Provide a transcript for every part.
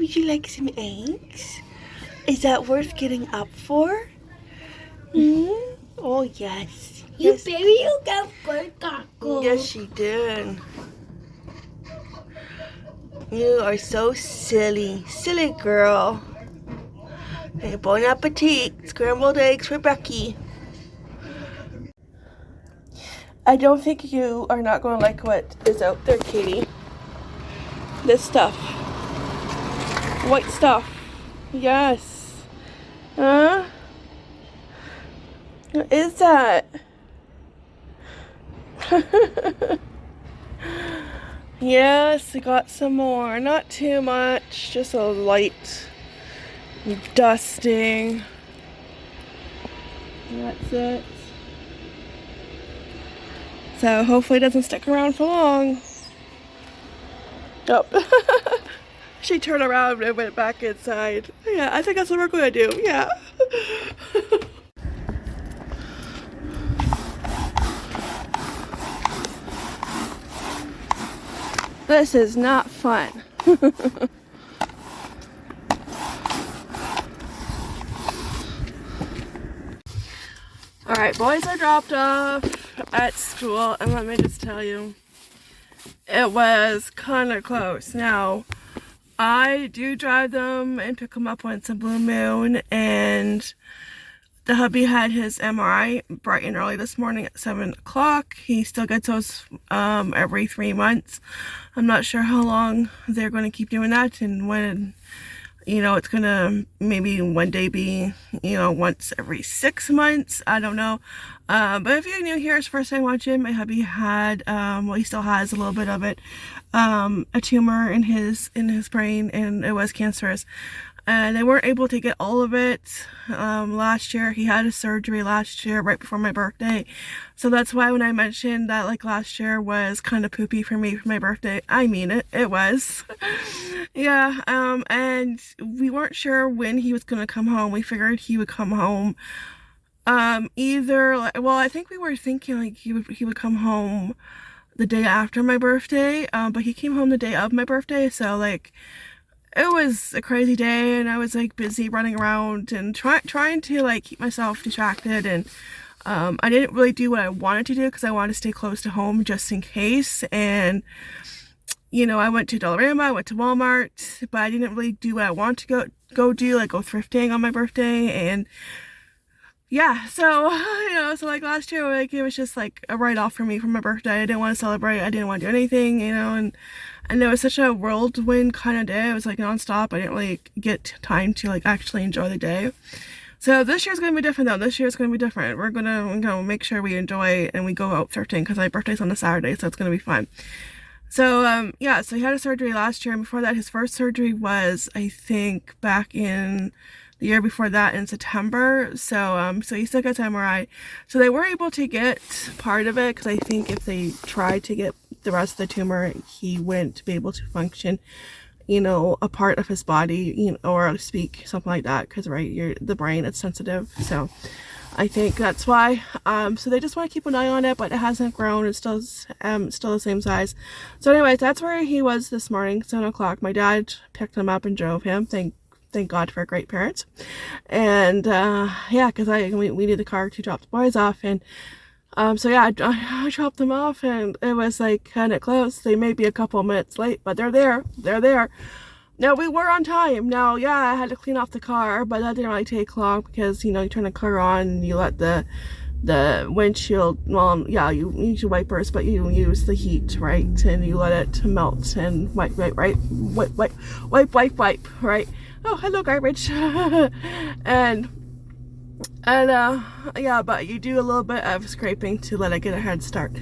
Would you like some eggs? Is that worth getting up for? Oh, yes. You baby, you got bird taco. Yes, she did. You are so silly. Silly girl. Hey, bon appetit. Scrambled eggs for Becky. I don't think you are not going to like what is out there, Katie. This stuff. White stuff. Yes. Huh? What is that? Yes, I got some more. Not too much. Just a light dusting. That's it. So hopefully it doesn't stick around for long. Oh. She turned around and went back inside. Yeah, I think that's what we're going to do. Yeah. This is not fun. Alright, boys are dropped off at school, and let me just tell you, it was kind of close. Now, I do drive them and pick them up once in a blue moon, and the hubby had his MRI bright and early this morning at 7 o'clock. He still gets those every 3 months. I'm not sure how long they're going to keep doing that, and when, you know, it's going to maybe one day be, you know, once every 6 months. I don't know. But if you're new here, it's the first time watching, my hubby had, well, he still has a little bit of it, a tumor in his brain, and it was cancerous. And they weren't able to get all of it last year. He had a surgery last year right before my birthday. So that's why when I mentioned that like last year was kind of poopy for me for my birthday, I mean it. It was. Yeah. And we weren't sure when he was going to come home. We figured he would come home either, well, I think we were thinking like he would come home the day after my birthday. But he came home the day of my birthday. So like, it was a crazy day, and I was like busy running around and trying to like keep myself distracted, and I didn't really do what I wanted to do because I wanted to stay close to home just in case. And you know, I went to Dollarama, I went to Walmart, but I didn't really do what I wanted to go do, like go thrifting on my birthday. And yeah, so you know, so like last year, like it was just like a write-off for me for my birthday. I didn't want to celebrate, I didn't want to do anything, you know, and it was such a whirlwind kind of day. It was like non-stop. I didn't really get time to like actually enjoy the day. So this year's gonna be different though. This year's gonna be different. We're gonna make sure we enjoy it and we go out thrifting because my birthday's on a Saturday, so it's gonna be fun. So yeah, so he had a surgery last year, and before that his first surgery was, I think, back in the year before that in September. So so he still gets MRI. So they were able to get part of it because I think if they tried to get the rest of the tumor, he wouldn't be able to function, you know, a part of his body, you know, or speak, something like that, because right, the brain, it's sensitive. So I think that's why. So they just want to keep an eye on it, but it hasn't grown. It's still the same size. So anyways, that's where he was this morning, 7 o'clock. My dad picked him up and drove him. Thank God for great parents. And yeah, because we needed the car to drop the boys off, and so yeah, I dropped them off, and it was like kind of close. They may be a couple minutes late, but they're there. Now, we were on time. Now, yeah, I had to clean off the car, but that didn't really take long because, you know, you turn the car on and you let the windshield, well, yeah, you use your wipers, but you use the heat, right? And you let it melt and wipe, right? Wipe, right? Oh, hello, garbage. and yeah, but you do a little bit of scraping to let it get a head start,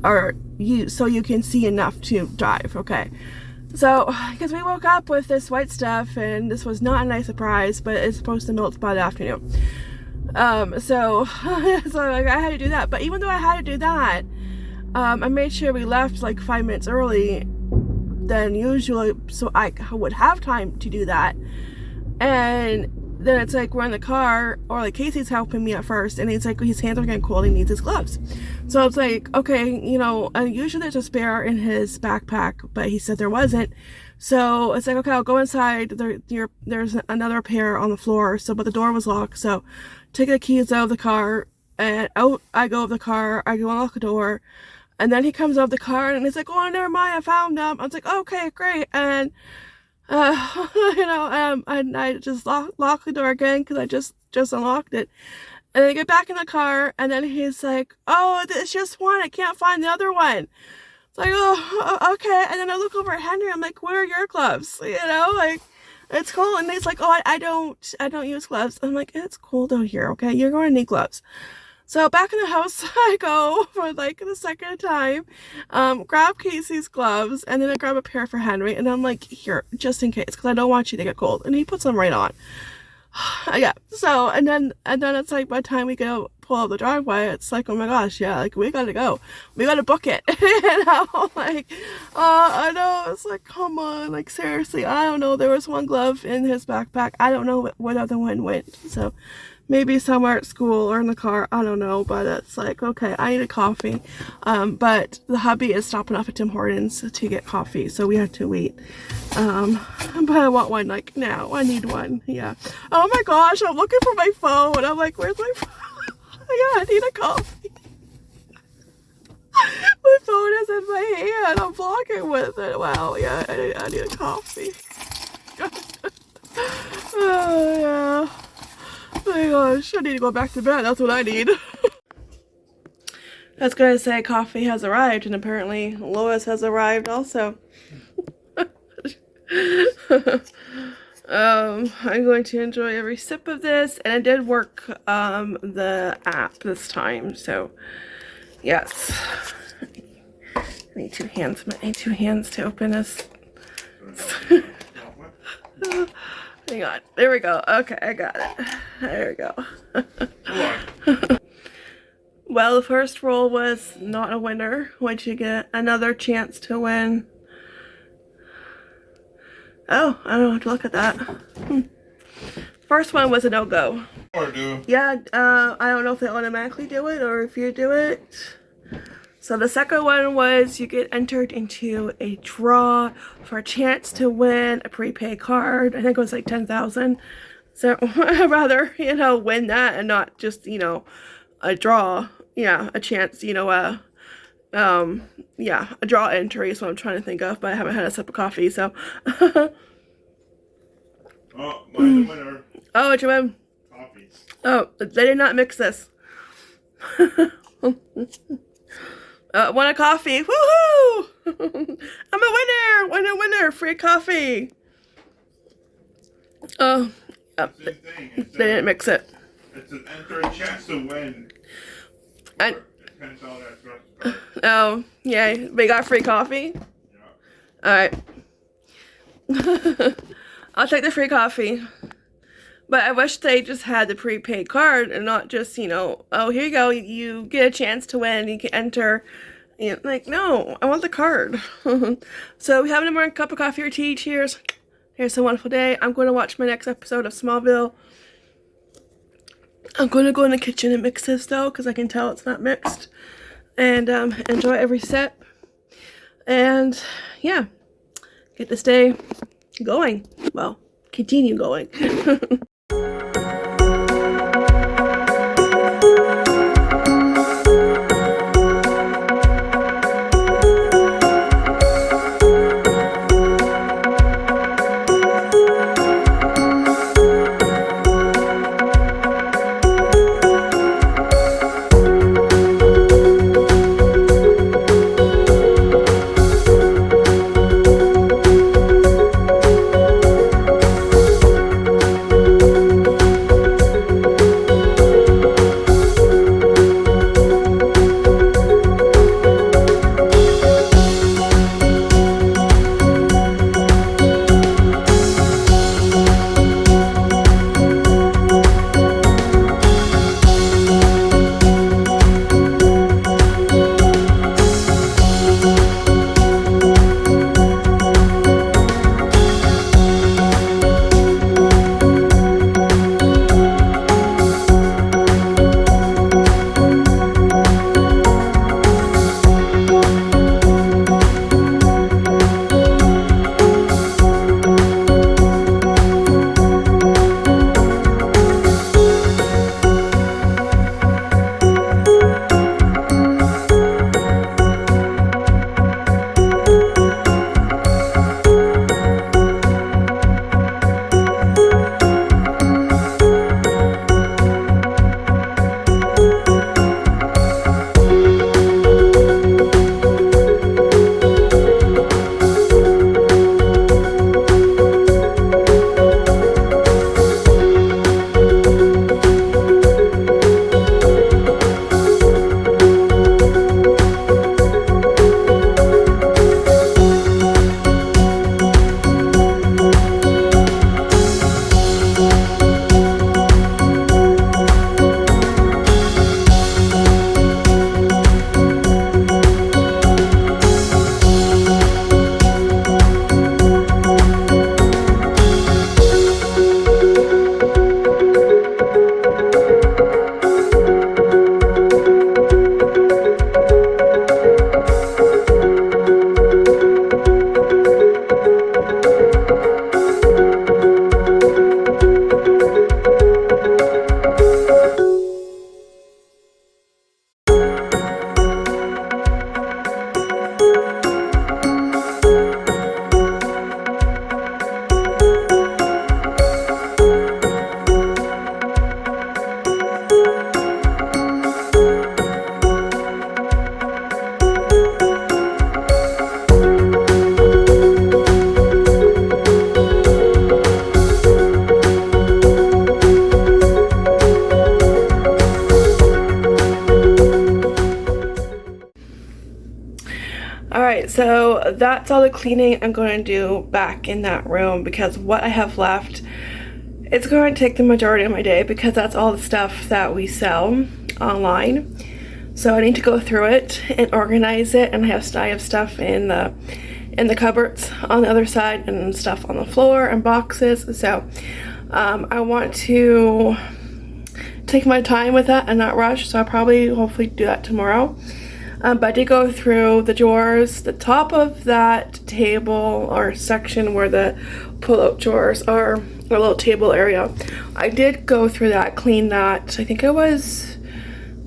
so you can see enough to drive. Okay, so because we woke up with this white stuff, and this was not a nice surprise, but it's supposed to melt by the afternoon. So like, I had to do that. But even though I had to do that, I made sure we left like 5 minutes early than usual, so I would have time to do that. And then it's like we're in the car, or like Casey's helping me at first, and it's like his hands are getting cold, he needs his gloves. So it's like, okay, you know, and usually there's a spare in his backpack, but he said there wasn't. So it's like, okay, I'll go inside. There's another pair on the floor. So, but the door was locked. So take the keys out of the car, and out I go of the car. I go unlock the door, and then he comes out of the car and he's like, oh, never mind, I found them. I was like, okay, great. And and I just lock the door again because I just unlocked it. And then I get back in the car, and then he's like, oh, it's just one. I can't find the other one. It's like, oh, okay. And then I look over at Henry. I'm like, where are your gloves? Like, it's cold. And he's like, oh, I don't use gloves. I'm like, it's cold out here, okay? You're going to need gloves. So back in the house I go for like the second time, grab Casey's gloves, and then I grab a pair for Henry, and I'm like, here, just in case, because I don't want you to get cold. And he puts them right on. Yeah. So and then it's like by the time we go pull out the driveway, it's like, oh my gosh, yeah, like we gotta go, we gotta book it. Like, I know, it's like, come on, like seriously, I don't know. There was one glove in his backpack. I don't know where the other one went. So maybe somewhere at school or in the car, I don't know. But it's like, okay, I need a coffee. But the hubby is stopping off at Tim Hortons to get coffee, so we have to wait. But I want one like now. I need one. Yeah. Oh my gosh, I'm looking for my phone. I'm like, where's my phone? Yeah, I need a coffee. My phone is in my hand. I'm vlogging with it. Wow, yeah, I need a coffee. Oh yeah. Oh my gosh, I need to go back to bed. That's what I need. I was gonna say coffee has arrived, and apparently Lois has arrived also. I'm going to enjoy every sip of this, and I did work the app this time, so yes. I need two hands. I need two hands to open this. Hang on. There we go. Okay, I got it. There we go. Well, the first roll was not a winner. Once you get another chance to win. Oh, I don't have to look at that. First one was a no-go. Yeah, I don't know if they automatically do it or if you do it. So the second one was you get entered into a draw for a chance to win a prepaid card. I think it was like 10,000. So I'd rather, win that and not just, a draw. Yeah, a chance, yeah, a draw entry is what I'm trying to think of, but I haven't had a sip of coffee, so. Oh, mine's a winner. Oh, what you win? Coffee. Oh, they did not mix this. Want a coffee? Woohoo! I'm a winner! Winner! Free coffee! Oh, they didn't mix it. It's an enter a chance to win. And, oh, yay. We got free coffee? Yeah. Alright. I'll take the free coffee. But I wish they just had the prepaid card and not just, oh, here you go, you get a chance to win, you can enter. Like, no, I want the card. So we have a more cup of coffee or tea. Cheers. Here's a wonderful day. I'm going to watch my next episode of Smallville. I'm going to go in the kitchen and mix this, though, because I can tell it's not mixed. And enjoy every sip. And, yeah, get this day going. Well, continue going. Alright, so that's all the cleaning I'm going to do back in that room, because what I have left, it's going to take the majority of my day because that's all the stuff that we sell online. So I need to go through it and organize it, and I have stuff in the cupboards on the other side and stuff on the floor and boxes. So I want to take my time with that and not rush, so I'll probably hopefully do that tomorrow. But I did go through the drawers, the top of that table or section where the pull-out drawers are, a little table area. I did go through that, clean that. I think it was,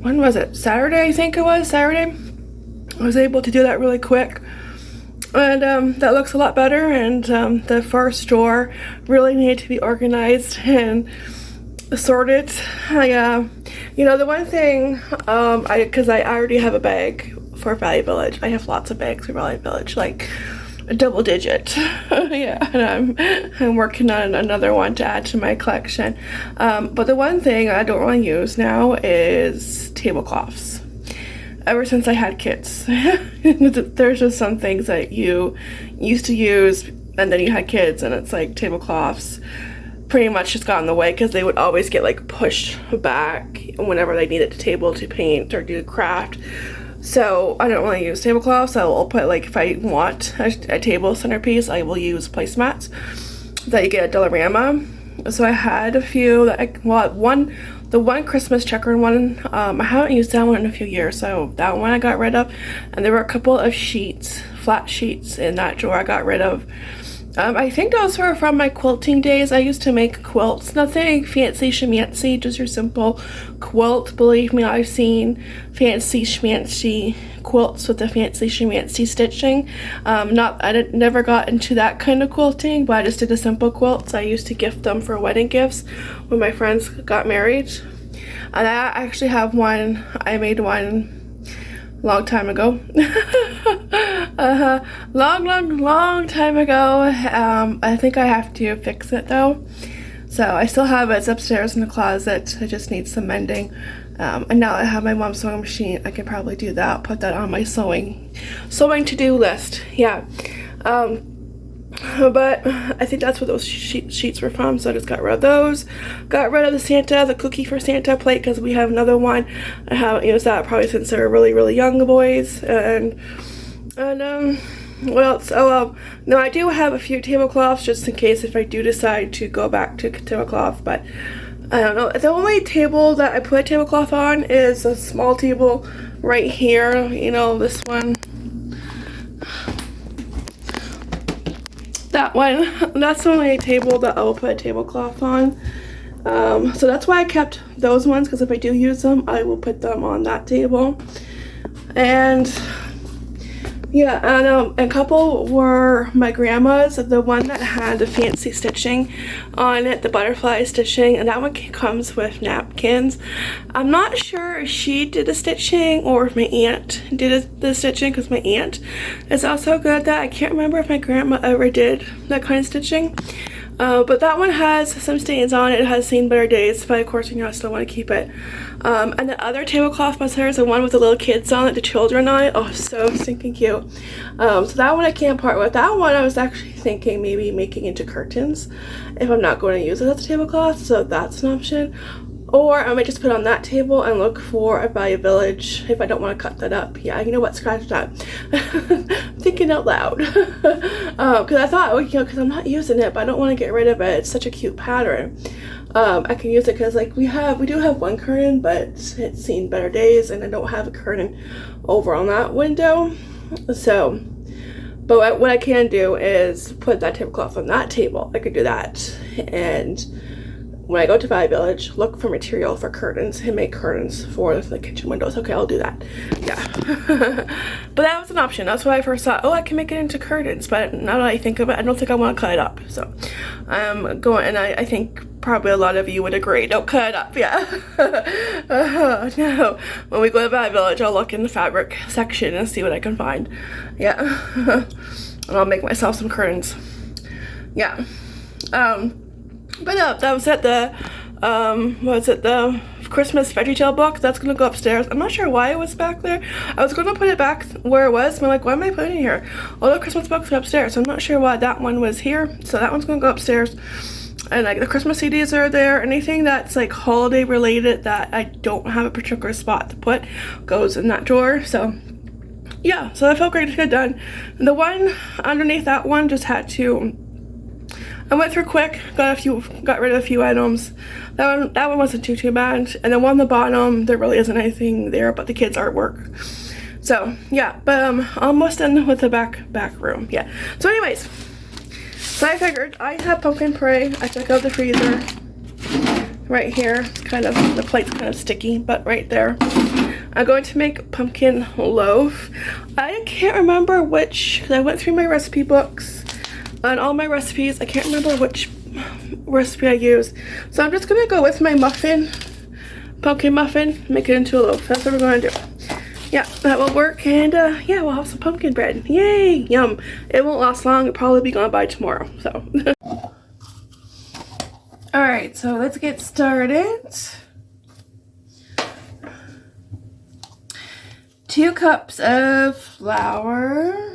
when was it? Saturday, I think it was, Saturday. I was able to do that really quick. And that looks a lot better, and the first drawer really needed to be organized and sorted. You know, the one thing, because I already have a bag for Value Village. I have lots of bags for Value Village, like a double digit. Yeah, and I'm working on another one to add to my collection. But the one thing I don't really use now is tablecloths. Ever since I had kids, there's just some things that you used to use, and then you had kids, and it's like tablecloths pretty much just got in the way because they would always get like pushed back whenever they needed a table to paint or do craft. So I don't really use tablecloths. So I'll put, like, if I want a table centerpiece, I will use placemats that you get at Dollarama. So I had a few that the one Christmas checkered one, I haven't used that one in a few years, so that one I got rid of. And there were a couple of sheets, flat sheets in that drawer I got rid of. I think those were from my quilting days. I used to make quilts, nothing fancy schmancy, just your simple quilt. Believe me, I've seen fancy schmancy quilts with the fancy schmancy stitching. I never got into that kind of quilting, but I just did the simple quilts. I used to gift them for wedding gifts when my friends got married. And I actually have one, I made one long time ago. long time ago. I think I have to fix it though. So I still have it. It's upstairs in the closet. I just need some mending. And now I have my mom's sewing machine. I can probably do that. Put that on my sewing to-do list. Yeah. But I think that's what those sheets were from, so I just got rid of those. Got rid of the cookie for Santa plate, because we have another one. I haven't used that probably since they were really young, the boys. And what else? No, I do have a few tablecloths just in case if I do decide to go back to tablecloth, but I don't know. The only table that I put a tablecloth on is a small table right here, you know, this one. That one, that's the only table that I will put a tablecloth on. So that's why I kept those ones, because if I do use them, I will put them on that table. And yeah, and a couple were my grandma's. The one that had the fancy stitching on it, the butterfly stitching, and that one comes with napkins. I'm not sure if she did the stitching or if my aunt did the stitching, because my aunt is also good at that. I can't remember if my grandma ever did that kind of stitching. But that one has some stains on it. It has seen better days, but of course, you know, I still want to keep it. And the other tablecloth was hers, the one with the little kids on it, the children on it. Oh, so stinking cute. So that one I can't part with. That one I was actually thinking maybe making into curtains if I'm not going to use it as a tablecloth, so that's an option. Or I might just put it on that table and look for a Value Village if I don't want to cut that up. Yeah, you know what? Scratch that. Thinking out loud. Because I thought, you know, because I'm not using it, but I don't want to get rid of it. It's such a cute pattern. I can use it because, like, we do have one curtain, but it's seen better days, and I don't have a curtain over on that window. So, but what I can do is put that tablecloth on that table. I could do that and when I go to Value Village, look for material for curtains and make curtains for the kitchen windows. Okay, I'll do that. Yeah. But that was an option. That's what I first thought. Oh, I can make it into curtains. But now that I think of it, I don't think I want to cut it up. So I'm going, and I think probably a lot of you would agree. Don't cut it up. Yeah. No. When we go to Value Village, I'll look in the fabric section and see what I can find. Yeah. And I'll make myself some curtains. Yeah. But no, that was at the, the Christmas VeggieTale book. That's gonna go upstairs. I'm not sure why it was back there. I was gonna put it back where it was, but I'm like, why am I putting it here? All the Christmas books are upstairs, so I'm not sure why that one was here. So that one's gonna go upstairs. And like the Christmas CDs are there. Anything that's like holiday related that I don't have a particular spot to put goes in that drawer. So yeah, so I felt great to get done. And the one underneath that one just had to, I went through quick, got rid of a few items. That one wasn't too bad. And then one on the bottom, there really isn't anything there but the kids' artwork. So yeah, but almost done with the back room. Yeah. So anyways, so I figured I have pumpkin puree. I took out the freezer right here. It's kind of, the plate's kind of sticky, but right there. I'm going to make pumpkin loaf. I can't remember which, because I went through my recipe books on all my recipes. I can't remember which recipe I used. So I'm just gonna go with my pumpkin muffin, make it into a loaf. That's what we're gonna do. Yeah, that will work, and yeah, we'll have some pumpkin bread. Yay, yum. It won't last long, it'll probably be gone by tomorrow, so. All right, so let's get started. 2 cups of flour.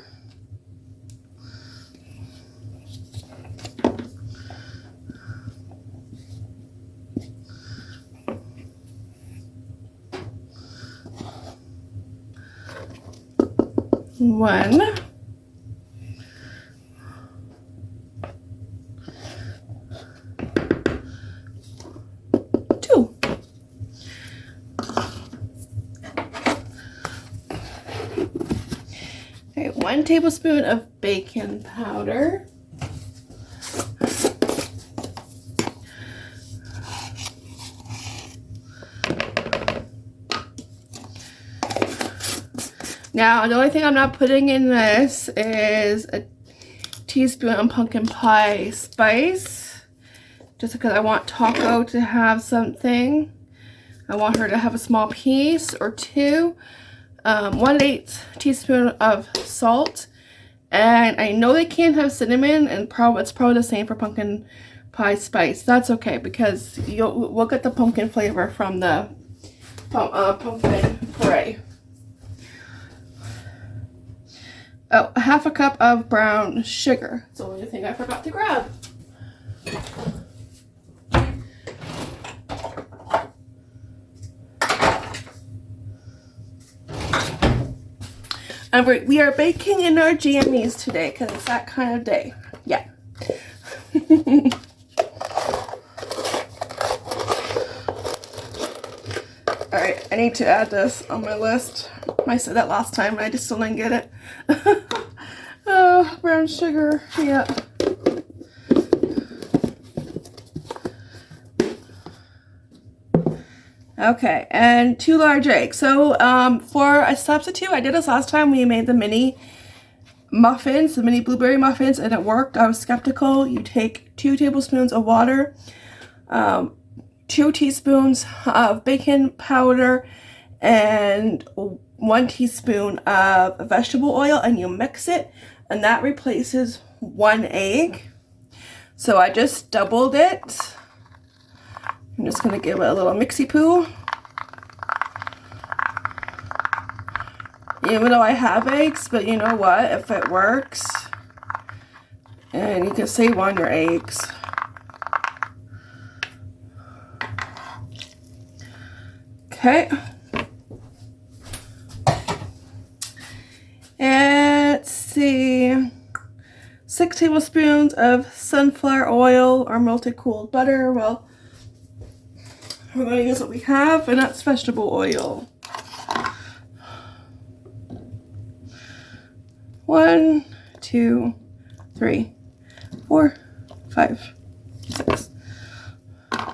1, 2. Okay, 1 tablespoon of baking powder. Now, the only thing I'm not putting in this is a teaspoon of pumpkin pie spice, just because I want Taco to have something. I want her to have a small piece or 2. 1/8 teaspoon of salt, and I know they can't have cinnamon, and it's probably the same for pumpkin pie spice. That's okay, because we'll get the pumpkin flavor from the pumpkin puree. Oh, 1/2 cup of brown sugar. It's the only thing I forgot to grab. And we are baking in our jammies today because it's that kind of day. Yeah. Alright, I need to add this on my list. I said that last time, I just still didn't get it. Oh, brown sugar, yeah. Okay, and 2 large eggs. So for a substitute, I did this last time. We made the mini muffins, the mini blueberry muffins, and it worked. I was skeptical. You take 2 tablespoons of water, 2 teaspoons of baking powder, and 1 teaspoon of vegetable oil, and you mix it, and that replaces 1 egg. So I just doubled it. I'm just going to give it a little mixy poo. Even though I have eggs, but you know what? If it works, and you can save on your eggs. Okay. And let's see. 6 tablespoons of sunflower oil or melted cooled butter. Well, we're going to use what we have, and that's vegetable oil. 1, 2, 3, 4, 5, 6.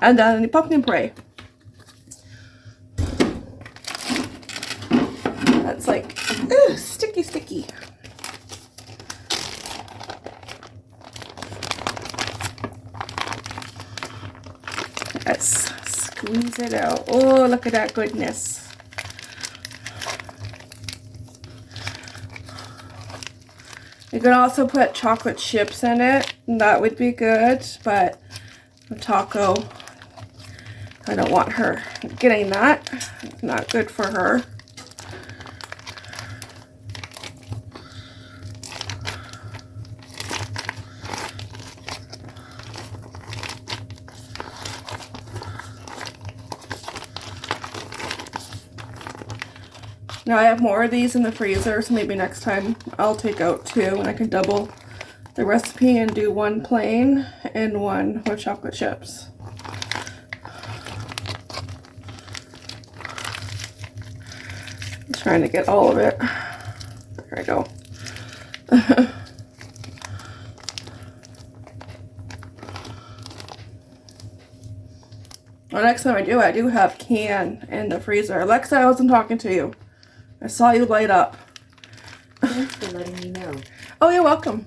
And then the pumpkin puree. That's like, ooh, sticky, sticky. Let's squeeze it out. Oh, look at that goodness. You could also put chocolate chips in it. That would be good, but the taco, I don't want her getting that. It's not good for her. Now I have more of these in the freezer, so maybe next time I'll take out 2 and I can double the recipe and do 1 plain and 1 with chocolate chips. I'm trying to get all of it. There I go. Well, next time I do have can in the freezer. Alexa, I wasn't talking to you. I saw you light up. Thanks for letting me know. Oh, you're welcome.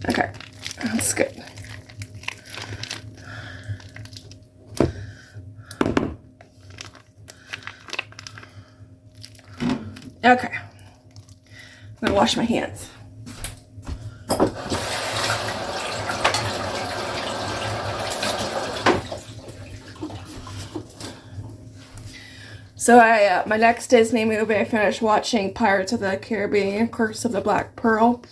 Okay, that's good. Okay, I'm gonna wash my hands. So my next Disney movie, I finished watching Pirates of the Caribbean, Curse of the Black Pearl.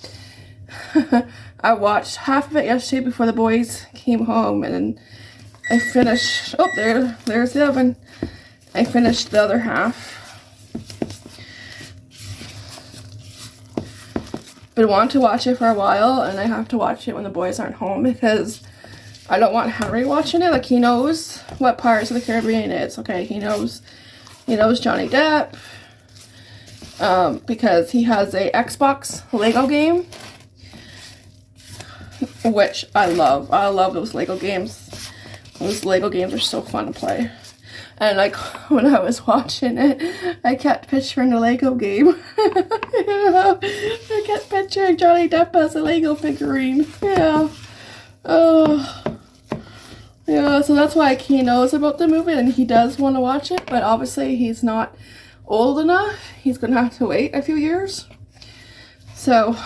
I watched half of it yesterday before the boys came home, and I finished, oh, there's the oven. I finished the other half. Been wanting to watch it for a while, and I have to watch it when the boys aren't home because I don't want Henry watching it. Like, he knows what Pirates of the Caribbean is, okay? He knows Johnny Depp, because he has a Xbox Lego game, which I love. I love those Lego games. Those Lego games are so fun to play. And like, when I was watching it, I kept picturing the Lego game. I kept picturing Johnny Depp as a Lego figurine. Yeah. Oh. Yeah, so that's why he knows about the movie and he does want to watch it, but obviously he's not old enough. He's going to have to wait a few years. So,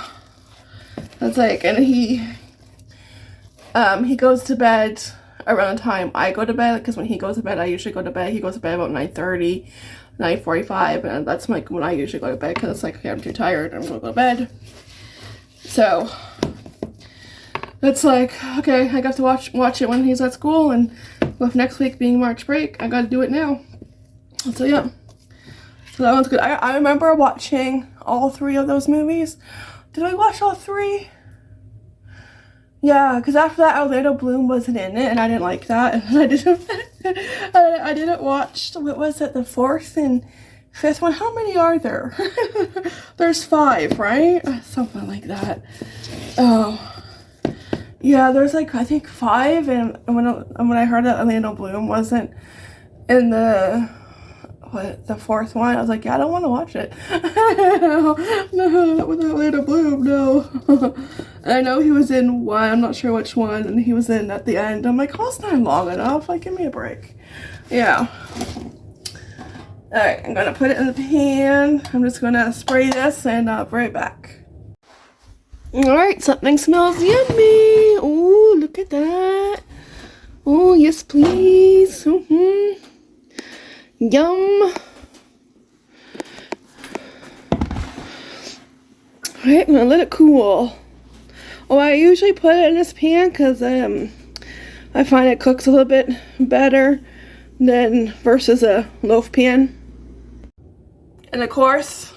that's like, and he goes to bed around the time I go to bed, because when he goes to bed, I usually go to bed. He goes to bed about 9:30, 9:45, and that's like when I usually go to bed, because it's like, okay, I'm too tired, I'm going to go to bed. So, it's like, okay, I got to watch it when he's at school, and with next week being March break, I got to do it now. So yeah, so that one's good. I remember watching all 3 of those movies. Did I watch all 3? Yeah, because after that, Orlando Bloom wasn't in it, and I didn't like that, and I didn't watch, what was it, the 4th and 5th one? How many are there? There's 5, right? Something like that. Oh. Yeah, there's like, I think 5, and when I heard that Orlando Bloom wasn't in the 4th one, I was like, yeah, I don't want to watch it. No, not with Orlando Bloom, no. And I know he was in one, I'm not sure which one, and he was in at the end. I'm like, oh, it's not long enough, like, give me a break. Yeah. Alright, I'm gonna put it in the pan. I'm just gonna spray this and I'll be right back. Alright, something smells yummy. Oh, look at that. Oh, yes, please. Yum. Alright, I'm gonna let it cool. Oh, I usually put it in this pan because I find it cooks a little bit better than versus a loaf pan. And of course,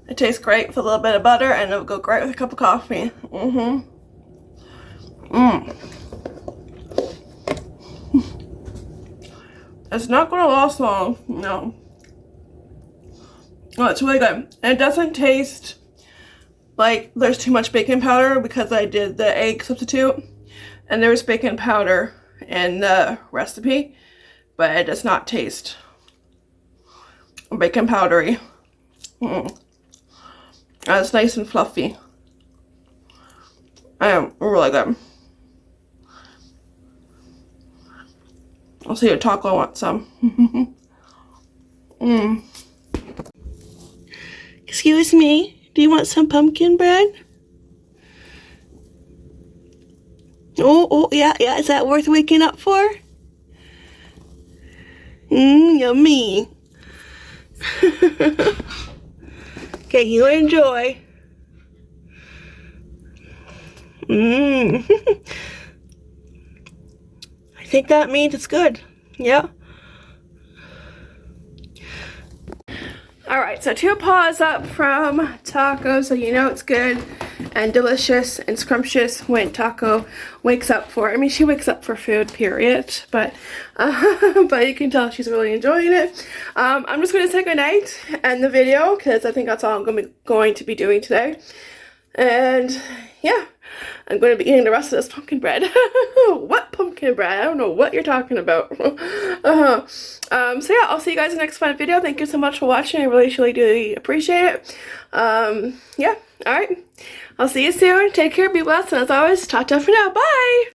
it tastes great with a little bit of butter, and it'll go great with a cup of coffee. It's not going to last long, no. Oh, it's really good. And it doesn't taste like there's too much baking powder because I did the egg substitute and there was baking powder in the recipe, but it does not taste baking powdery. It's nice and fluffy. Really good. I'll see if Taco wants some. Excuse me, do you want some pumpkin bread? Oh, yeah, is that worth waking up for? Yummy. Okay, you enjoy. I think that means it's good. Yeah. Alright, so 2 paws up from Taco, so you know it's good and delicious and scrumptious when Taco wakes up for it. I mean, she wakes up for food, period, but you can tell she's really enjoying it. I'm just going to say goodnight and end the video, because I think that's all I'm going to be doing today. And yeah, I'm going to be eating the rest of this pumpkin bread. What pumpkin bread? I don't know what you're talking about. So yeah, I'll see you guys in the next fun video. Thank you so much for watching. I really do appreciate it. Yeah, alright. I'll see you soon. Take care, be blessed, and as always, ta-ta for now. Bye!